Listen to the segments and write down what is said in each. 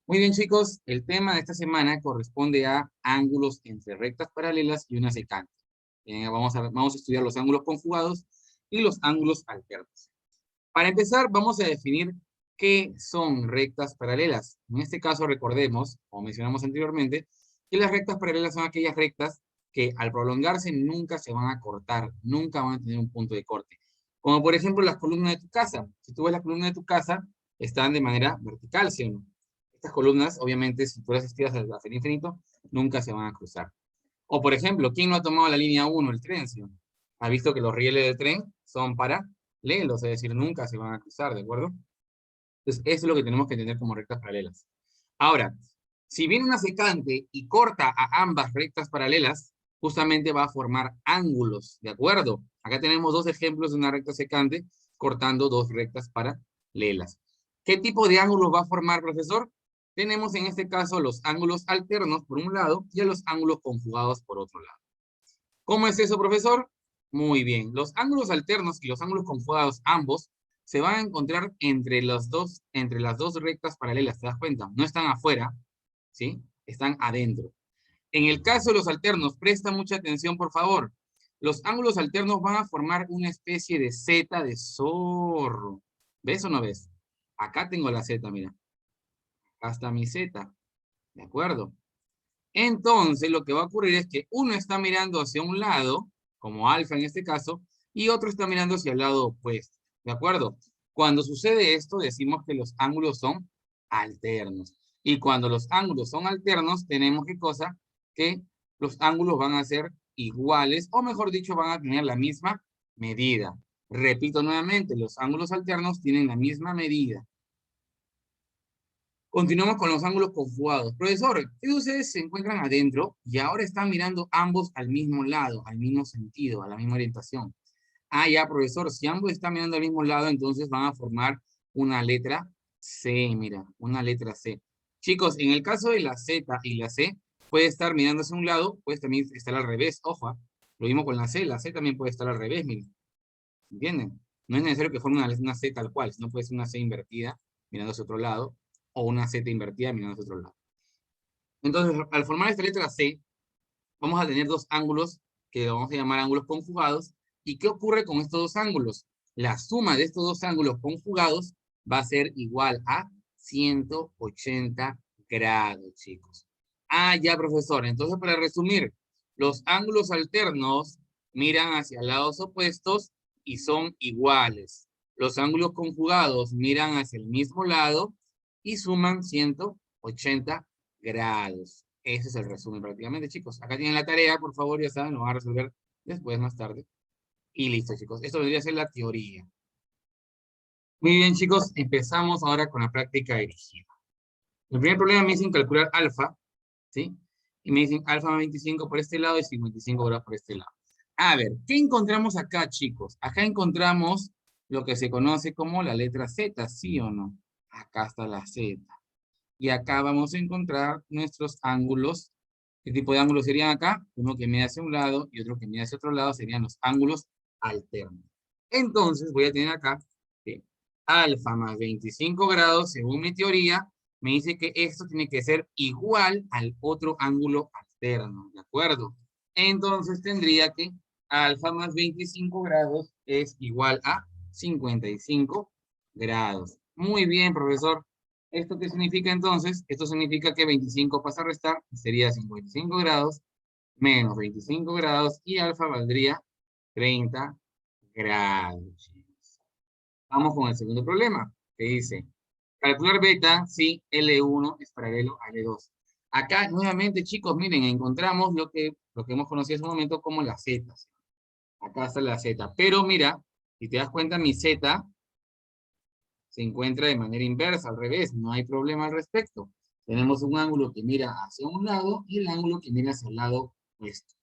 Muy bien, chicos, el tema de esta semana corresponde a ángulos entre rectas paralelas y una secante. Vamos a estudiar los ángulos conjugados y los ángulos alternos. Para empezar, vamos a definir qué son rectas paralelas. En este caso, recordemos, como mencionamos anteriormente, que las rectas paralelas son aquellas rectas que al prolongarse nunca se van a cortar, nunca van a tener un punto de corte. Como por ejemplo las columnas de tu casa. Si tú ves las columnas de tu casa, están de manera vertical, ¿sí o no? Estas columnas, obviamente, si tú las estiras hasta el infinito, nunca se van a cruzar. O, por ejemplo, ¿quién no ha tomado la línea 1, el tren? ¿Sí? Ha visto que los rieles del tren son paralelos, es decir, nunca se van a cruzar, ¿de acuerdo? Entonces, eso es lo que tenemos que tener como rectas paralelas. Ahora, si viene una secante y corta a ambas rectas paralelas, justamente va a formar ángulos, ¿de acuerdo? Acá tenemos dos ejemplos de una recta secante cortando dos rectas paralelas. ¿Qué tipo de ángulos va a formar, profesor? Tenemos en este caso los ángulos alternos por un lado y a los ángulos conjugados por otro lado. ¿Cómo es eso, profesor? Muy bien. Los ángulos alternos y los ángulos conjugados, ambos, se van a encontrar entre las dos rectas paralelas, ¿te das cuenta? No están afuera, ¿sí? Están adentro. En el caso de los alternos, presta mucha atención, por favor. Los ángulos alternos van a formar una especie de Z de zorro. ¿Ves o no ves? Acá tengo la Z, mira. Acá está mi Z. ¿De acuerdo? Entonces, lo que va a ocurrir es que uno está mirando hacia un lado, como alfa en este caso, y otro está mirando hacia el lado opuesto. ¿De acuerdo? Cuando sucede esto, decimos que los ángulos son alternos. Y cuando los ángulos son alternos, tenemos ¿qué cosa? Que los ángulos van a ser iguales, o mejor dicho, van a tener la misma medida. Repito nuevamente, los ángulos alternos tienen la misma medida. Continuamos con los ángulos conjugados. Profesor, ¿qué ustedes se encuentran adentro y ahora están mirando ambos al mismo lado, al mismo sentido, a la misma orientación? Ah, ya, profesor, si ambos están mirando al mismo lado, entonces van a formar una letra C, mira, una letra C. Chicos, en el caso de la Z y la C, puede estar mirando hacia un lado, puede también estar al revés, ojo. Lo mismo con la C también puede estar al revés, miren. ¿Entienden? No es necesario que forme una C tal cual, sino puede ser una C invertida mirando hacia otro lado, o una Z invertida mirando hacia otro lado. Entonces, al formar esta letra C, vamos a tener dos ángulos que vamos a llamar ángulos conjugados. ¿Y qué ocurre con estos dos ángulos? La suma de estos dos ángulos conjugados va a ser igual a 180 grados, chicos. Ah, ya, profesor. Entonces, para resumir, los ángulos alternos miran hacia lados opuestos y son iguales. Los ángulos conjugados miran hacia el mismo lado y suman 180 grados. Ese es el resumen prácticamente, chicos. Acá tienen la tarea, por favor, ya saben, lo van a resolver después, más tarde. Y listo, chicos. Esto vendría a ser la teoría. Muy bien, chicos. Empezamos ahora con la práctica dirigida. El primer problema me dicen calcular alfa, ¿sí? Y me dicen alfa más 25 por este lado y 55 grados por este lado. A ver, ¿qué encontramos acá, chicos? Acá encontramos lo que se conoce como la letra Z, ¿sí o no? Acá está la Z. Y acá vamos a encontrar nuestros ángulos. ¿Qué tipo de ángulos serían acá? Uno que mide hacia un lado y otro que mide hacia otro lado serían los ángulos alternos. Entonces voy a tener acá que alfa más 25 grados, según mi teoría, me dice que esto tiene que ser igual al otro ángulo alterno, ¿de acuerdo? Entonces tendría que alfa más 25 grados es igual a 55 grados. Muy bien, profesor. ¿Esto qué significa entonces? Esto significa que 25 pasa a restar, sería 55 grados menos 25 grados y alfa valdría 30 grados. Vamos con el segundo problema, que dice, calcular beta si L1 es paralelo a L2. Acá, nuevamente, chicos, miren, encontramos lo que hemos conocido hace un momento como las Z. Acá está la Z. Pero mira, si te das cuenta, mi Z se encuentra de manera inversa, al revés, no hay problema al respecto. Tenemos un ángulo que mira hacia un lado y el ángulo que mira hacia el lado opuesto.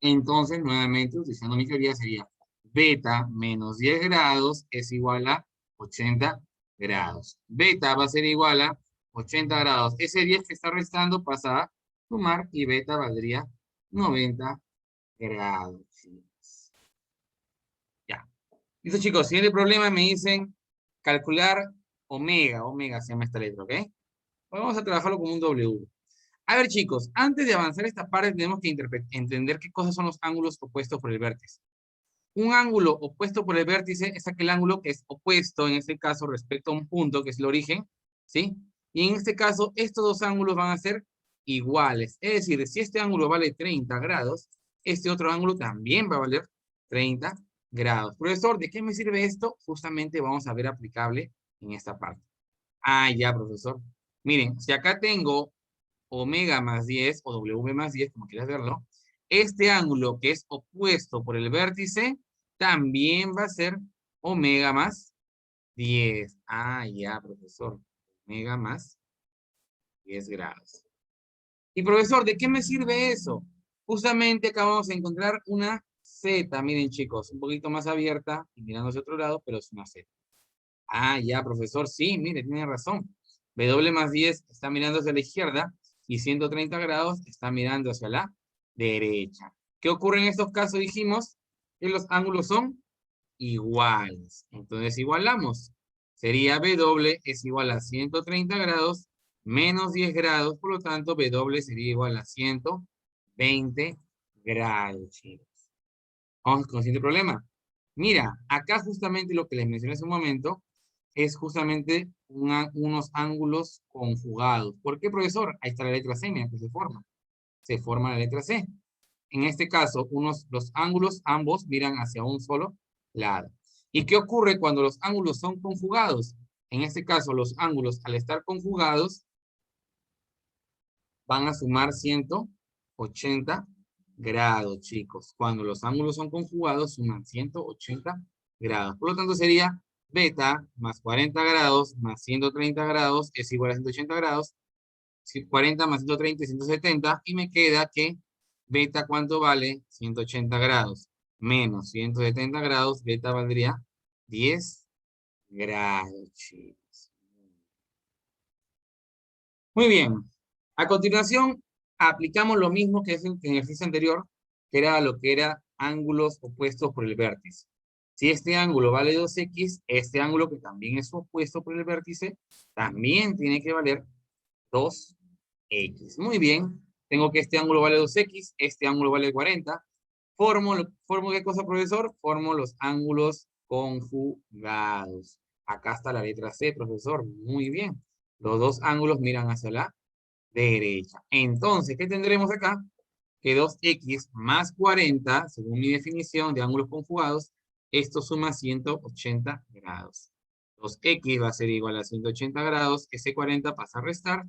Entonces, nuevamente, utilizando mi teoría, sería beta menos 10 grados es igual a 80 grados. Beta va a ser igual a 80 grados. Ese 10 que está restando pasa a sumar y beta valdría 90 grados. Ya. Listo, chicos. Siguiente problema me dicen calcular omega. Omega se llama esta letra, ¿ok? Vamos a trabajarlo como un W. A ver, chicos, antes de avanzar esta parte, tenemos que entender qué cosas son los ángulos opuestos por el vértice. Un ángulo opuesto por el vértice es aquel ángulo que es opuesto, en este caso, respecto a un punto, que es el origen, ¿sí? Y en este caso, estos dos ángulos van a ser iguales. Es decir, si este ángulo vale 30 grados, este otro ángulo también va a valer 30 grados. Profesor, ¿de qué me sirve esto? Justamente vamos a ver aplicable en esta parte. Ah, ya, profesor. Miren, si acá tengo omega más 10 o W más 10, como quieras verlo, este ángulo que es opuesto por el vértice también va a ser omega más 10. Ah, ya, profesor. Omega más 10 grados. Y profesor, ¿de qué me sirve eso? Justamente acá vamos a encontrar una Z. Miren, chicos, un poquito más abierta y mirando hacia otro lado, pero es una Z. Ah, ya, profesor, sí, mire, tiene razón. W más 10 está mirando hacia la izquierda y 130 grados está mirando hacia la derecha. ¿Qué ocurre en estos casos? Dijimos que los ángulos son iguales. Entonces igualamos. Sería W es igual a 130 grados menos 10 grados. Por lo tanto, W sería igual a 120 grados, chicos. Vamos con el siguiente problema. Mira, acá justamente lo que les mencioné hace un momento es justamente unos ángulos conjugados. ¿Por qué, profesor? Ahí está la letra C, mira que se forma. Se forma la letra C. En este caso, los ángulos ambos miran hacia un solo lado. ¿Y qué ocurre cuando los ángulos son conjugados? En este caso, los ángulos al estar conjugados van a sumar 180 grados, chicos. Cuando los ángulos son conjugados, suman 180 grados. Por lo tanto, sería beta más 40 grados más 130 grados es igual a 180 grados. 40 más 130 es 170. Y me queda que beta, ¿cuánto vale? 180 grados. Menos 170 grados, beta valdría 10 grados, chicos. Muy bien. A continuación, aplicamos lo mismo que en el ejercicio anterior, que era lo que era ángulos opuestos por el vértice. Si este ángulo vale 2x, este ángulo que también es opuesto por el vértice, también tiene que valer 2x. Muy bien. Tengo que este ángulo vale 2x, este ángulo vale 40. ¿Formo qué cosa, profesor? Formo los ángulos conjugados. Acá está la letra C, profesor. Muy bien. Los dos ángulos miran hacia la derecha. Entonces, ¿qué tendremos acá? Que 2x más 40, según mi definición de ángulos conjugados, esto suma 180 grados. 2x va a ser igual a 180 grados, ese 40 pasa a restar.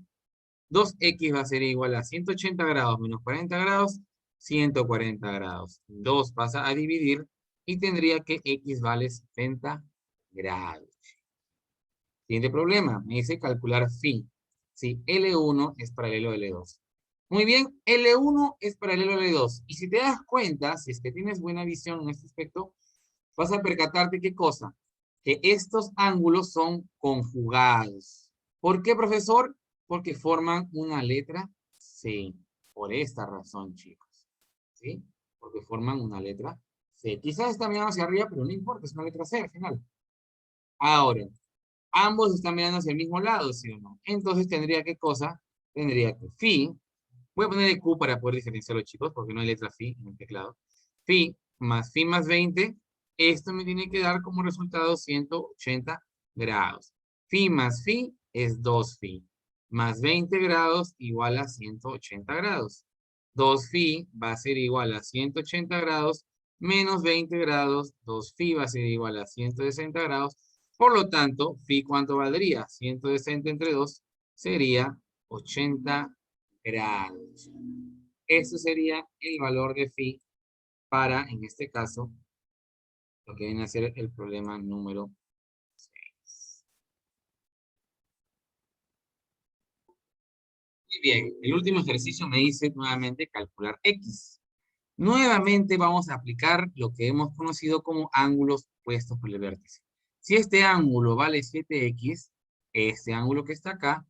2x va a ser igual a 180 grados menos 40 grados, 140 grados. 2 pasa a dividir y tendría que x vale 70 grados. Siguiente problema, me dice calcular phi. Si L1 es paralelo a L2. Muy bien, L1 es paralelo a L2. Y si te das cuenta, si es que tienes buena visión en este aspecto, vas a percatarte qué cosa. Que estos ángulos son conjugados. ¿Por qué, profesor? Porque forman una letra C. Por esta razón, chicos. ¿Sí? Porque forman una letra C. Quizás está mirando hacia arriba, pero no importa, es una letra C al final. Ahora, ambos están mirando hacia el mismo lado, ¿sí o no? Entonces tendría ¿qué cosa? Tendría que phi, voy a poner Q para poder diferenciarlo, chicos, porque no hay letra phi en el teclado. Phi más 20, esto me tiene que dar como resultado 180 grados. Phi más phi es 2 phi. Más 20 grados igual a 180 grados. 2 phi va a ser igual a 180 grados menos 20 grados. 2 phi va a ser igual a 160 grados. Por lo tanto, phi, ¿cuánto valdría? 160 entre 2 sería 80 grados. Ese sería el valor de phi para, en este caso, lo que viene a ser el problema número 6. Muy bien, el último ejercicio me dice nuevamente calcular x. Nuevamente vamos a aplicar lo que hemos conocido como ángulos puestos por el vértice. Si este ángulo vale 7x, este ángulo que está acá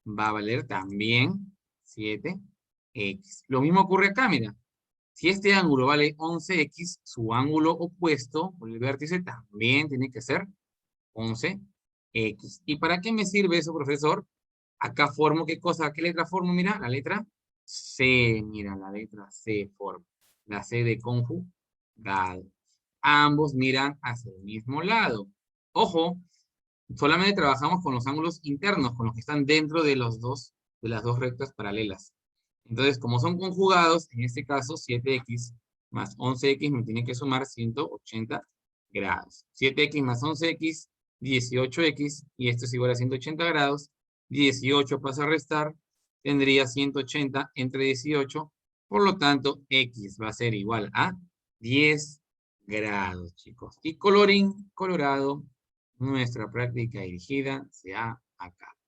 va a valer también 7x. Lo mismo ocurre acá, mira. Si este ángulo vale 11x, su ángulo opuesto por el vértice también tiene que ser 11x. ¿Y para qué me sirve eso, profesor? Acá formo, ¿qué cosa? ¿Qué letra formo? Mira, la letra C. Mira, la letra C formo. La C de conjugado. Ambos miran hacia el mismo lado. Ojo, solamente trabajamos con los ángulos internos, con los que están dentro de de las dos rectas paralelas. Entonces, como son conjugados, en este caso 7x más 11x me tiene que sumar 180 grados. 7x más 11x, 18x, y esto es igual a 180 grados. 18 pasa a restar, tendría 180 entre 18, por lo tanto, x va a ser igual a 10 grados, chicos. Y colorín colorado, nuestra práctica dirigida se ha acabado.